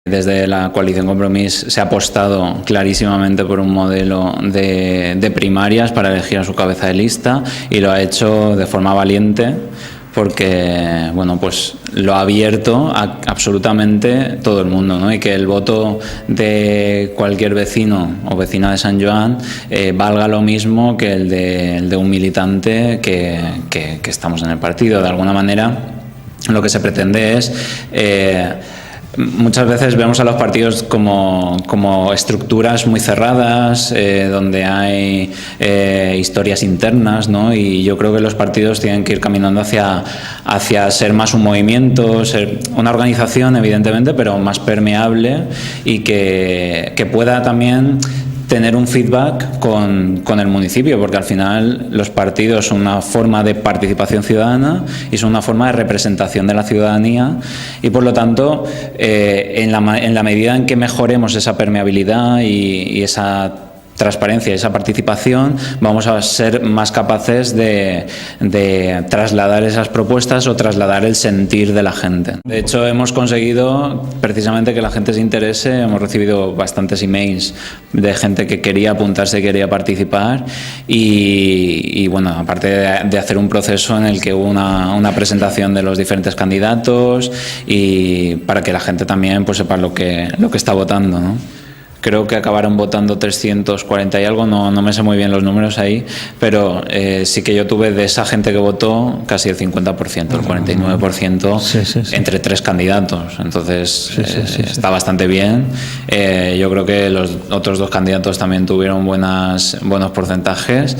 Desde la coalición Compromís se ha apostado clarísimamente por un modelo de primarias para elegir a su cabeza de lista y lo ha hecho de forma valiente porque bueno, pues lo ha abierto a absolutamente todo el mundo, ¿no? Y que el voto de cualquier vecino o vecina de San Joan valga lo mismo que el de un militante que estamos en el partido. De alguna manera lo que se pretende es... Muchas veces vemos a los partidos como estructuras muy cerradas, donde hay historias internas, ¿no? Y yo creo que los partidos tienen que ir caminando hacia ser más un movimiento, ser una organización, evidentemente, pero más permeable y que pueda también tener un feedback con el municipio, porque al final los partidos son una forma de participación ciudadana y son una forma de representación de la ciudadanía y por lo tanto en la medida en que mejoremos esa permeabilidad y esa transparencia y esa participación, vamos a ser más capaces de trasladar esas propuestas o trasladar el sentir de la gente. De hecho, hemos conseguido precisamente que la gente se interese, hemos recibido bastantes emails de gente que quería apuntarse, quería participar y bueno, aparte de hacer un proceso en el que hubo una presentación de los diferentes candidatos y para que la gente también pues sepa lo que está votando, ¿no? Creo que acabaron votando 340 y algo, no me sé muy bien los números ahí, pero sí que yo tuve de esa gente que votó casi el 50%, el 49% entre tres candidatos. Entonces está bastante bien. Yo creo que los otros dos candidatos también tuvieron buenos porcentajes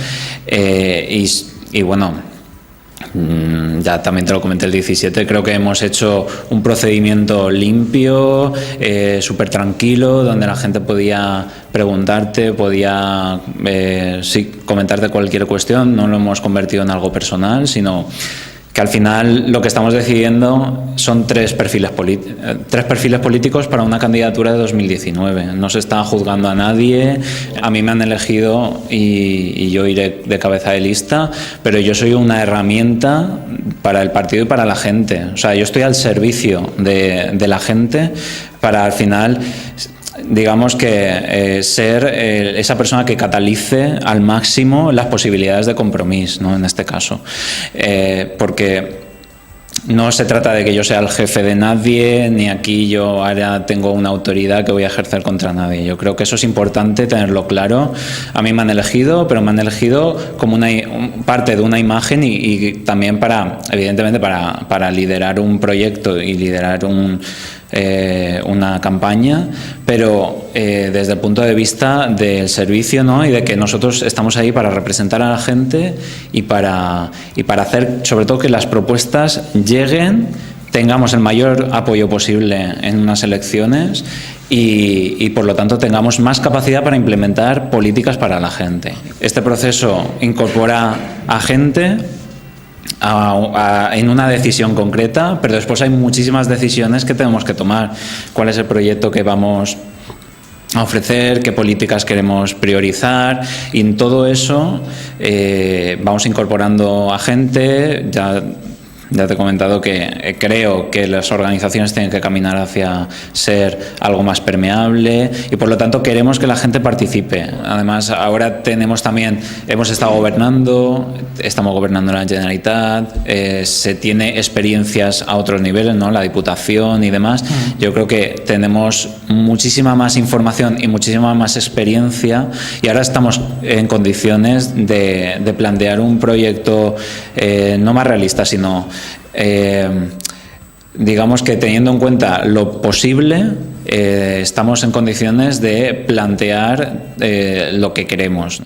y bueno, ya también te lo comenté el 17, creo que hemos hecho un procedimiento limpio, súper tranquilo, donde la gente podía preguntarte, podía comentarte cualquier cuestión, no lo hemos convertido en algo personal, sino que al final lo que estamos decidiendo son tres perfiles políticos para una candidatura de 2019. No se está juzgando a nadie, a mí me han elegido y yo iré de cabeza de lista, pero yo soy una herramienta para el partido y para la gente. O sea, yo estoy al servicio de la gente para al final... digamos que ser esa persona que catalice al máximo las posibilidades de Compromís, ¿no? En este caso, porque no se trata de que yo sea el jefe de nadie, ni aquí yo ahora tengo una autoridad que voy a ejercer contra nadie. Yo creo que eso es importante tenerlo claro. A mí me han elegido, pero me han elegido como parte de una imagen y también evidentemente para liderar un proyecto y liderar una campaña, pero desde el punto de vista del servicio, ¿no? Y de que nosotros estamos ahí para representar a la gente y para hacer sobre todo que las propuestas lleguen, tengamos el mayor apoyo posible en unas elecciones y por lo tanto tengamos más capacidad para implementar políticas para la gente. Este proceso incorpora a gente en una decisión concreta, pero después hay muchísimas decisiones que tenemos que tomar. ¿Cuál es el proyecto que vamos a ofrecer? ¿Qué políticas queremos priorizar? Y en todo eso vamos incorporando a gente. Ya te he comentado que creo que las organizaciones tienen que caminar hacia ser algo más permeable y por lo tanto queremos que la gente participe. Además, ahora hemos estado gobernando, estamos gobernando en la Generalitat, se tiene experiencias a otros niveles, ¿no? La Diputación y demás. Yo creo que tenemos muchísima más información y muchísima más experiencia y ahora estamos en condiciones de plantear un proyecto no más realista, sino digamos que teniendo en cuenta lo posible, estamos en condiciones de plantear lo que queremos.